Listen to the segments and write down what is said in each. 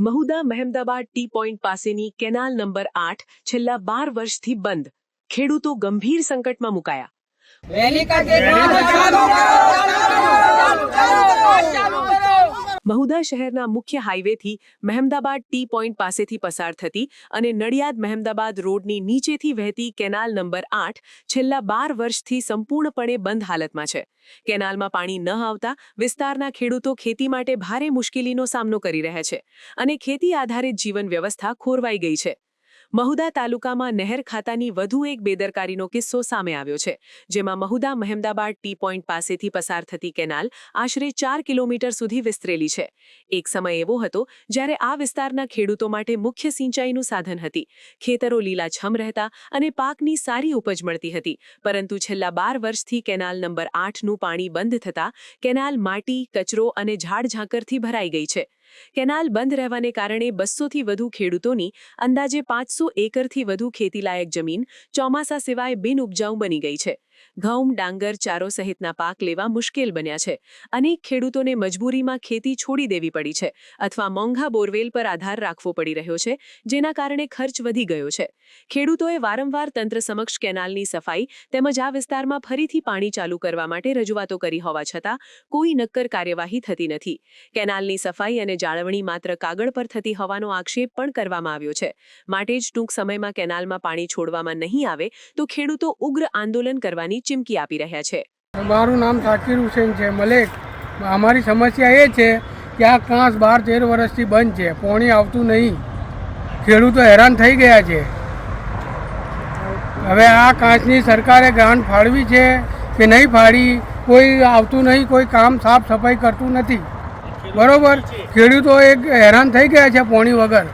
Mahudha Mehmedabad T point પાસેની canal number 8 છેલ્લા 12 વર્ષથી બંધ. ખેડૂતો ગંભીર સંકટમાં મુકાયા. મહુદા શહેરના મુખ્ય હાઈવેથી મહેમદાબાદ ટી પોઈન્ટ પાસેથી પસાર થતી અને નડિયાદ મહેમદાબાદ રોડની નીચેથી વહેતી કેનાલ નંબર 8 છેલ્લા 12 વર્ષથી સંપૂર્ણપણે બંધ હાલતમાં છે. કેનાલમાં પાણી ન આવતા વિસ્તારના ખેડૂતો ખેતી માટે ભારે મુશ્કેલીનો સામનો કરી રહ્યા છે અને ખેતી આધારિત જીવન વ્યવસ્થા ખોરવાઈ ગઈ છે. મહુદા તાલુકામાં નહેર ખાતાની વધુ એક બેદરકારીનો કિસ્સો સામે આવ્યો છે, જેમાં મહુદા મહેમદાબાદ ટી પોઈન્ટ પાસેથી પસાર થતી કેનાલ આશરે 4 કિલોમીટર સુધી વિસ્તરેલી છે. એક સમય એવો હતો જ્યારે આ વિસ્તારના ખેડૂતો માટે મુખ્ય સિંચાઈનું સાધન હતી. ખેતરો લીલાછમ રહેતા અને પાકની સારી ઉપજ મળતી હતી, પરંતુ છેલ્લા 12 વર્ષથી કેનાલ નંબર 8નું પાણી બંધ થતાં કેનાલ માટી, કચરો અને ઝાડ-ઝાંકરથી ભરાઈ ગઈ છે. કેનાલ બંધ રહેવાને કારણે 200થી વધુ ખેડૂતોની અંદાજે 500 એકરથી વધુ ખેતીલાયક જમીન ચોમાસા સિવાય બિનઉપજાઉ બની ગઈ છે. ઘઉં, ડાંગર, ચારો સહિતના પાક લેવા મુશ્કેલ બન્યા છે. અનેક ખેડૂતોને મજબૂરીમાં ખેતી છોડી દેવી પડી છે અથવા મોંઘા બોરવેલ પર આધાર રાખવો પડી રહ્યો છે, જેના કારણે ખર્ચ વધી ગયો છે. ખેડૂતોએ વારંવાર તંત્ર સમક્ષ કેનાલની સફાઈ તેમજ આ વિસ્તારમાં ફરીથી પાણી ચાલુ કરવા માટે રજૂઆતો કરી હોવા છતાં કોઈ નક્કર કાર્યવાહી થતી નથી. કેનાલની સફાઈ અને જાળવણી માત્ર કાગળ પર થતી હોવાનો આક્ષેપ પણ કરવામાં આવ્યો છે. માટે જ ટૂંક સમયમાં કેનાલમાં પાણી છોડવામાં નહીં આવે તો ખેડૂતો ઉગ્ર આંદોલન કરવાની ચીમકી આપી રહ્યા છે. મારું નામ શાકિર હુસેન છે, મલેક. અમારી સમસ્યા એ છે કે આ કાંસ 12-13 વર્ષથી બંધ છે, પાણી આવતું નહીં. ખેડૂતો હેરાન થઈ ગયા છે. હવે આ કાંસની સરકારે ગ્રાન્ટ ફાળવી છે કે નહીં ફાળી, કોઈ આવતું નહીં, કોઈ કામ સાફ સફાઈ કરતું નથી. બરોબર, ખેડૂતો એક હેરાન થઈ ગયા છે પાણી વગર.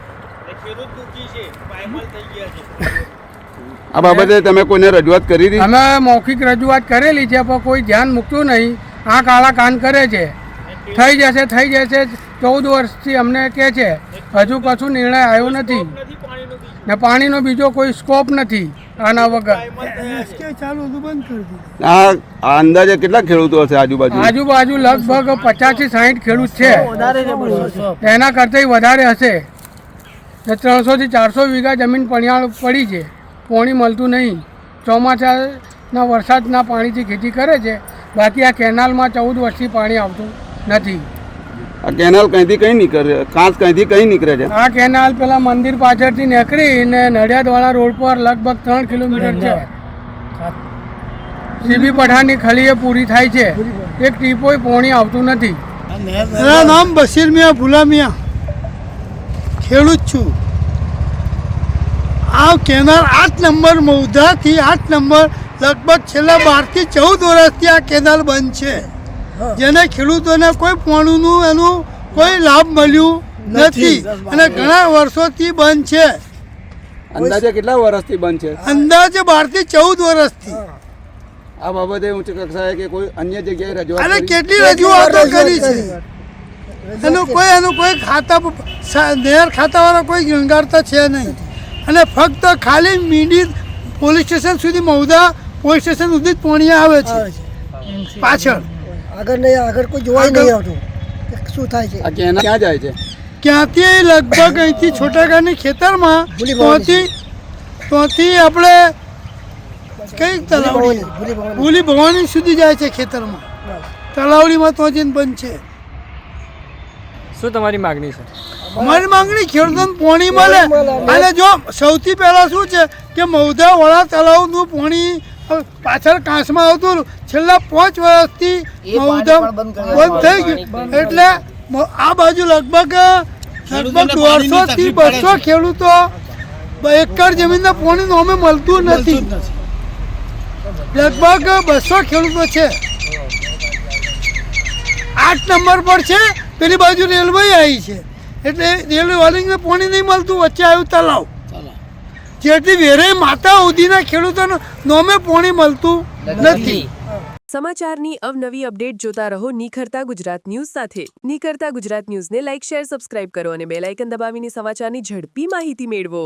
આ બાબતે તમે કોઈને રજૂઆત કરી હતી? અમે મૌખિક રજૂઆત કરેલી છે, પણ કોઈ ધ્યાન મૂકતું નહીં. આ કાળા કાન કરે છે. થઈ જશે 14 વર્ષથી અમને કહે છે, હજુ કશું નિર્ણય આવ્યો નથી ને પાણીનો બીજો કોઈ સ્કોપ નથી આના વગર. આ અંદાજે કેટલા ખેડૂતો હશે આજુબાજુ? લગભગ 50-60 ખેડૂત છે. એના કરતાં વધારે હશે. 300 થી 400 વીઘા જમીન પણિયાળ પડી છે, પાણી મળતું નહીં. ચોમાસાના વરસાદના પાણીથી ખેતી કરે છે, બાકી આ કેનાલમાં 14 વર્ષથી પાણી આવતું નથી. આ કેનાલ કઈથી કઈ નીકળે? કાંસ કઈથી કઈ નીકળે છે? આ કેનાલ પેલા મંદિર પાછળથી નીકળીને નડિયાદવાળા રોડ પર લગભગ 3 કિલોમીટર છે. સીબી પઠાણની ખલીએ પૂરી થાય છે. એક ટીપોય પાણી આવતું નથી. મારું નામ બશીર મિયા ભુલા મિયા, ખેડૂત છું. આ કેનાલ 8 નંબર મહુદાથી 8 નંબર લગભગ છેલ્લા 12 થી 14 વર્ષથી આ કેનાલ બંધ છે, જેને ખેડૂતોને કોઈ પાણીનું એનું કોઈ લાભ મળ્યું નથી અને ઘણા વર્ષોથી બંધ છે. અંદાજે કેટલા વર્ષથી બંધ છે? અંદાજે 12 થી 14 વર્ષથી. આ બાબતે ઉચ્ચ કક્ષાએ કે કોઈ અન્ય જગ્યાએ રજૂઆત અને કેટલી રજૂઆતો કરી છે. એનું કોઈ ખાતા નહેર ખાતાવાળા કોઈ ગણગારતા છે નહીં. અને ફક્ત ખાલી મીડી પોલીસ સ્ટેશન સુધી, મહુદા પોલીસ સ્ટેશન સુધી જ પાણી આવે છે. પાછળ આગળ કોઈ જોવા નહીં આવતું. શું થાય છે? આ કેનાલ ક્યાં જાય છે? ક્યાંથી લગભગ અહીંથી છોટાગાની ખેતરમાં ત્યાંથી આપણે કઈ તલાવડી ભૂલી ભવાની સુધી જાય છે ખેતરમાં. તલાવડીમાં તો જઈને બંધ છે. શું તમારી માગણી છે? અમારી માંગણી ખેડૂતોને પાણી મળે. અને જો સૌથી પહેલાં શું છે કે મહુદા વડા તળાવનું પાણી પાછળ કાંસમાં આવતું, છેલ્લા 5 વર્ષથી મહુદા બંધ થઈ ગયું. એટલે આ બાજુ લગભગ 150 થી 200 ખેડૂતો એકર જમીનના પાણી નોમે મળતું નથી. લગભગ 200 ખેડૂતો છે. 8 નંબર પર છે. પેલી બાજુ રેલવે આવી છે, એટલે રેલવે વાળીને પાણી નહીં મળતું. વચ્ચે આવ્યું તલાવ, જેથી વેરે માતા સુધીના ખેડૂતોને નોમે પાણી મળતું નથી. સમાચારની અવનવી અપડેટ જોતા રહો નિખરતા ગુજરાત ન્યૂઝ સાથે. નિખરતા ગુજરાત ન્યૂઝને લાઇક, શેર, સબસ્ક્રાઇબ કરો અને બેલ આઇકન દબાવીને સમાચારની ઝડપી માહિતી મેળવો.